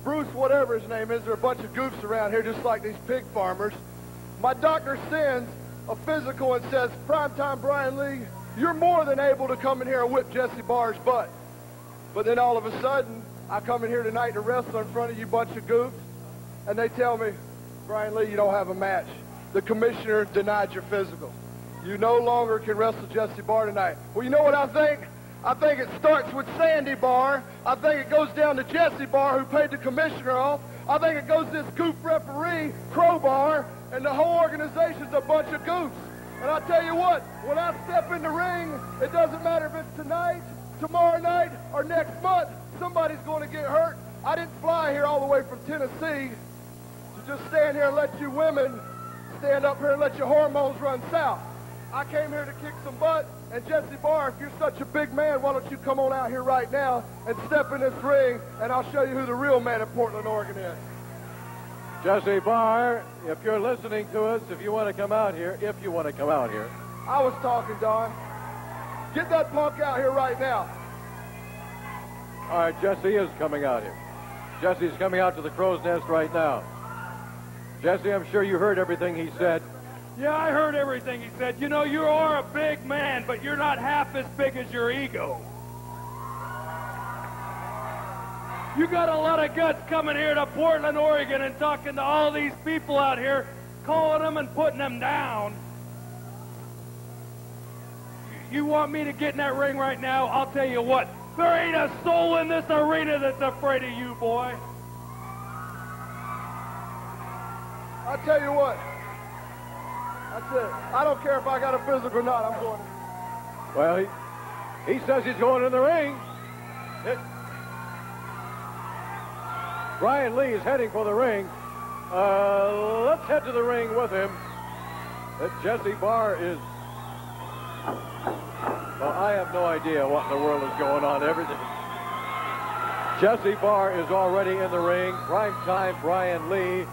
S9: Bruce, whatever his name is, there are a bunch of goofs around here just like these pig farmers. My doctor sends a physical and says, Primetime Brian Lee, you're more than able to come in here and whip Jesse Barr's butt. But then all of a sudden, I come in here tonight to wrestle in front of you bunch of goofs, and they tell me, Brian Lee, you don't have a match. The commissioner denied your physical. You no longer can wrestle Jesse Barr tonight. Well, you know what I think? I think it starts with Sandy Barr. I think it goes down to Jesse Barr, who paid the commissioner off. I think it goes to this goof referee, Crowbar, and the whole organization's a bunch of goofs. And I tell you what, when I step in the ring, it doesn't matter if it's tonight, tomorrow night, or next month, somebody's going to get hurt. I didn't fly here all the way from Tennessee to just stand here and let you women stand up here and let your hormones run south. I came here to kick some butt, and Jesse Barr, if you're such a big man, why don't you come on out here right now and step in this ring, and I'll show you who the real man in Portland, Oregon is.
S1: Jesse Barr, if you're listening to us, if you want to come out here,
S9: I was talking, Don. Get that punk out here right now.
S1: All right, Jesse is coming out here. Jesse's coming out to the Crow's Nest right now. Jesse, I'm sure you heard everything he said.
S16: Yeah, I heard everything he said. You know, you are a big man, but you're not half as big as your ego. You got a lot of guts coming here to Portland, Oregon, and talking to all these people out here, calling them and putting them down. You want me to get in that ring right now? I'll tell you what, there ain't a soul in this arena that's afraid of you, boy.
S9: I'll tell you what. That's it. I don't care if I got a physical or not. I'm going.
S1: Well, he says he's going in the ring. Brian Lee is heading for the ring. Let's head to the ring with him. Jesse Barr is... Well, I have no idea what in the world is going on. Everything. Jesse Barr is already in the ring. Primetime Brian Lee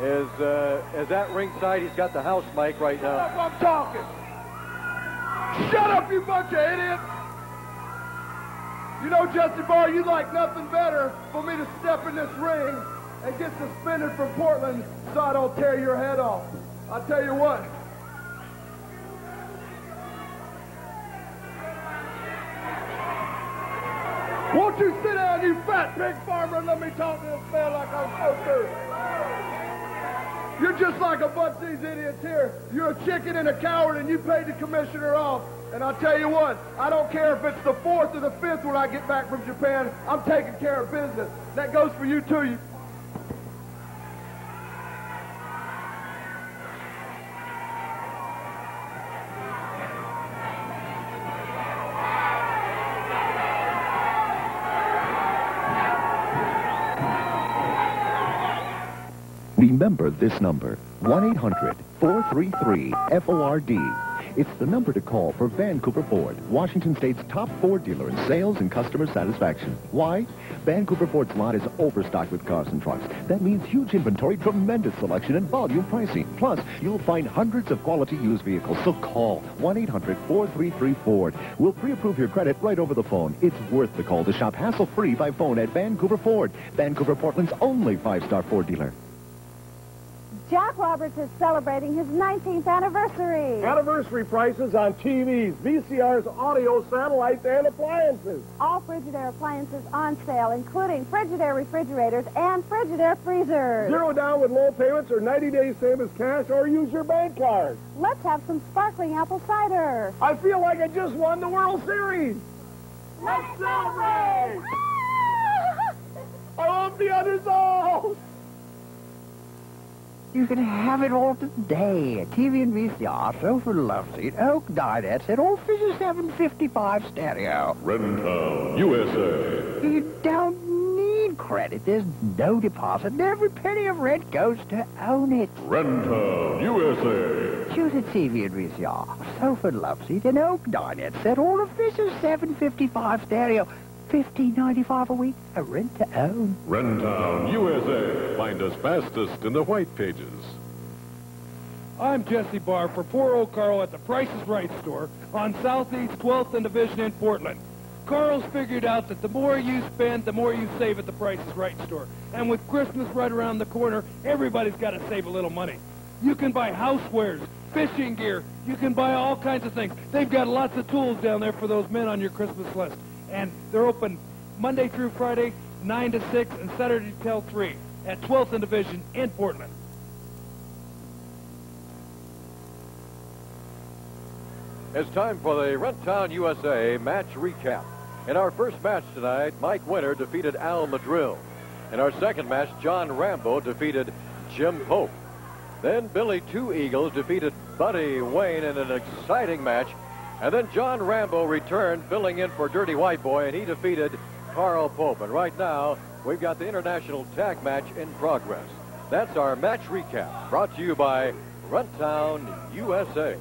S1: is at ringside. He's got the house mic right now.
S9: Shut up, I'm talking. Shut up, you bunch of idiots. You know, Jesse Barr, you'd like nothing better for me to step in this ring and get suspended from Portland so I don't tear your head off. I'll tell you what. Won't you sit down, you fat pig farmer, and let me talk to this man like I'm supposed to? You're just like a bunch of these idiots here. You're a chicken and a coward, and you paid the commissioner off. And I'll tell you what, I don't care if it's the 4th or the 5th when I get back from Japan. I'm taking care of business. That goes for you, too. You...
S2: Remember this number, 1-800-433-FORD. It's the number to call for Vancouver Ford, Washington State's top Ford dealer in sales and customer satisfaction. Why? Vancouver Ford's lot is overstocked with cars and trucks. That means huge inventory, tremendous selection, and volume pricing. Plus, you'll find hundreds of quality used vehicles. So call 1-800-433-FORD. We'll pre-approve your credit right over the phone. It's worth the call to shop hassle-free by phone at Vancouver Ford, Vancouver, Portland's only 5-star Ford dealer.
S5: Jack Roberts is celebrating his 19th anniversary.
S9: Anniversary prices on TVs, VCRs, audio, satellites, and appliances.
S5: All Frigidaire appliances on sale, including Frigidaire refrigerators and Frigidaire freezers.
S9: 0 down with low payments or 90 days same as cash, or use your bank card.
S5: Let's have some sparkling apple cider.
S9: I feel like I just won the World Series.
S5: Let's celebrate!
S9: I love the undersold.
S3: You can have it all today. A TV and VCR, sofa, love seat, oak dinette set, all Fisher 755 stereo.
S6: Rentown, USA.
S3: You don't need credit. There's no deposit, and every penny of rent goes to own it.
S6: Rentown, USA.
S3: Choose a TV and VCR, sofa, love seat, and oak dinette set, all of Fisher 755 stereo. $15.95 a week, a rent to own.
S6: Rentown, USA. Find us fastest in the white pages.
S16: I'm Jesse Barr for poor old Carl at the Price is Right store on Southeast 12th and Division in Portland. Carl's figured out that the more you spend, the more you save at the Price is Right store. And with Christmas right around the corner, everybody's got to save a little money. You can buy housewares, fishing gear. You can buy all kinds of things. They've got lots of tools down there for those men on your Christmas list. And they're open Monday through Friday, 9 to 6, and Saturday till 3 at 12th and Division in Portland.
S1: It's time for the Rentown USA match recap. In our first match tonight, Mike Winter defeated Al Madrill. In our second match, John Rambo defeated Jim Pope. Then Billy Two Eagles defeated Buddy Wayne in an exciting match. And then John Rambo returned, filling in for Dirty White Boy, and he defeated Carl Pope. And right now, we've got the international tag match in progress. That's our match recap, brought to you by Rentown USA.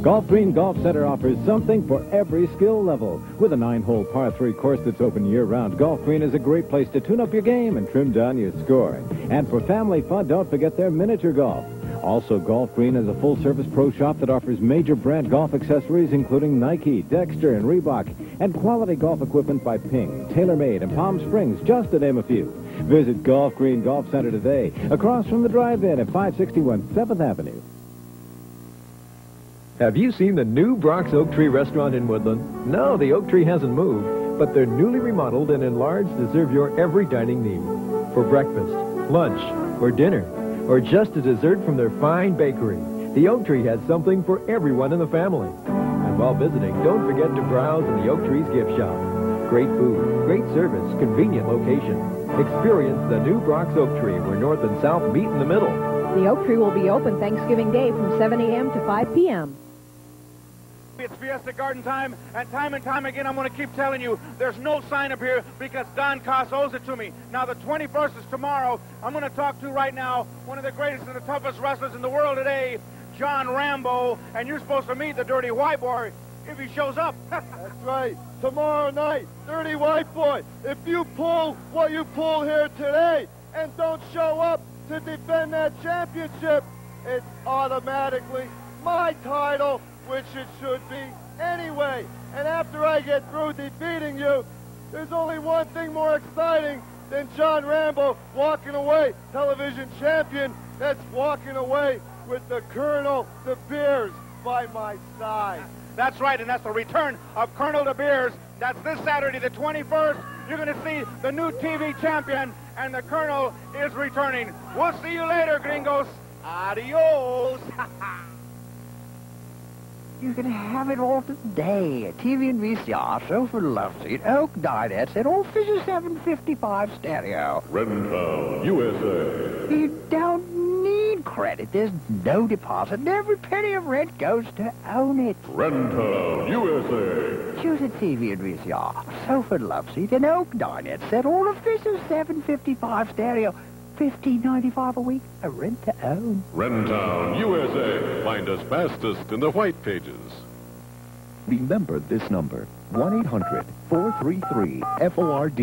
S17: Golf Green Golf Center offers something for every skill level. With a 9-hole par 3 course that's open year-round, Golf Green is a great place to tune up your game and trim down your score. And for family fun, don't forget their miniature golf. Also, Golf Green is a full-service pro shop that offers major brand golf accessories, including Nike, Dexter, and Reebok, and quality golf equipment by Ping, TaylorMade, and Palm Springs, just to name a few. Visit Golf Green Golf Center today, across from the drive-in at 561 7th Avenue.
S18: Have you seen the new Brock's Oak Tree restaurant in Woodland? No, the Oak Tree hasn't moved, but they're newly remodeled and enlarged to serve your every dining need. For breakfast, lunch, or dinner, or just a dessert from their fine bakery, the Oak Tree has something for everyone in the family. And while visiting, don't forget to browse in the Oak Tree's gift shop. Great food, great service, convenient location. Experience the new Brock's Oak Tree, where North and South meet in the middle.
S19: The Oak Tree will be open Thanksgiving Day from 7 a.m. to 5 p.m.
S12: It's Fiesta Garden time, and time again, I'm going to keep telling you, there's no sign up here because Don Coss owes it to me. Now, the 21st is tomorrow. I'm going to talk to right now one of the greatest and the toughest wrestlers in the world today, John Rambo, and you're supposed to meet the Dirty White Boy if he shows up.
S9: That's right. Tomorrow night, Dirty White Boy, if you pull what you pull here today and don't show up to defend that championship, it's automatically my title, which it should be anyway. And after I get through defeating you, there's only one thing more exciting than John Rambo walking away, television champion, that's walking away with the Colonel De Beers by my side.
S12: That's right, and that's the return of Colonel De Beers. That's this Saturday, the 21st. You're going to see the new TV champion, and the Colonel is returning. We'll see you later, gringos. Adios.
S3: You can have it all today. TV and VCR, sofa, love seat, oak dinette set, all Fisher 755 stereo.
S6: Rentown, USA.
S3: You don't need credit. There's no deposit, and every penny of rent goes to own it.
S6: Rentown, USA.
S3: Choose a TV and VCR, sofa, love seat, and oak dinette set, all of Fisher 755 stereo. $15.95 a week, a rent to own.
S6: Rentown, USA. Find us fastest in the white pages.
S2: Remember this number, 1-800-433-FORD.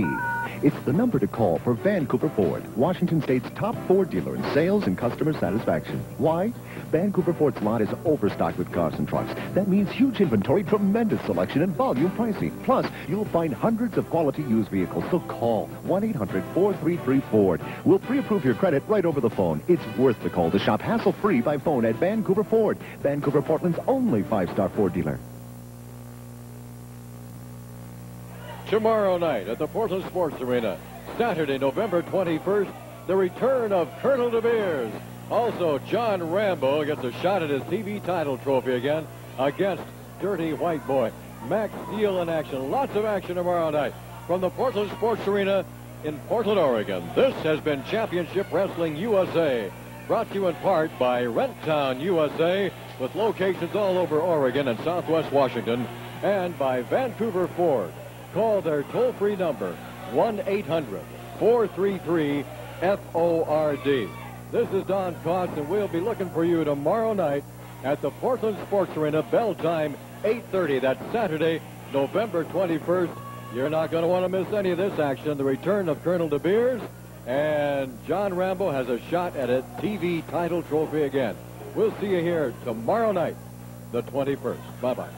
S2: It's the number to call for Vancouver Ford, Washington State's top Ford dealer in sales and customer satisfaction. Why? Vancouver Ford's lot is overstocked with cars and trucks. That means huge inventory, tremendous selection, and volume pricing. Plus, you'll find hundreds of quality used vehicles. So call 1-800-433-FORD. We'll pre-approve your credit right over the phone. It's worth the call to shop hassle-free by phone at Vancouver Ford, Vancouver, Portland's only 5-star Ford dealer.
S1: Tomorrow night at the Portland Sports Arena, Saturday, November 21st, the return of Colonel De Beers. Also, John Rambo gets a shot at his TV title trophy again against Dirty White Boy. Max Steel in action. Lots of action tomorrow night from the Portland Sports Arena in Portland, Oregon. This has been Championship Wrestling USA, brought to you in part by Rentown USA, with locations all over Oregon and Southwest Washington, and by Vancouver Ford. Call their toll-free number, 1-800-433-FORD. This is Don Cox, and we'll be looking for you tomorrow night at the Portland Sports Arena, bell time 8:30. That's Saturday, November 21st. You're not going to want to miss any of this action. The return of Colonel De Beers, and John Rambo has a shot at a TV title trophy again. We'll see you here tomorrow night, the 21st. Bye-bye.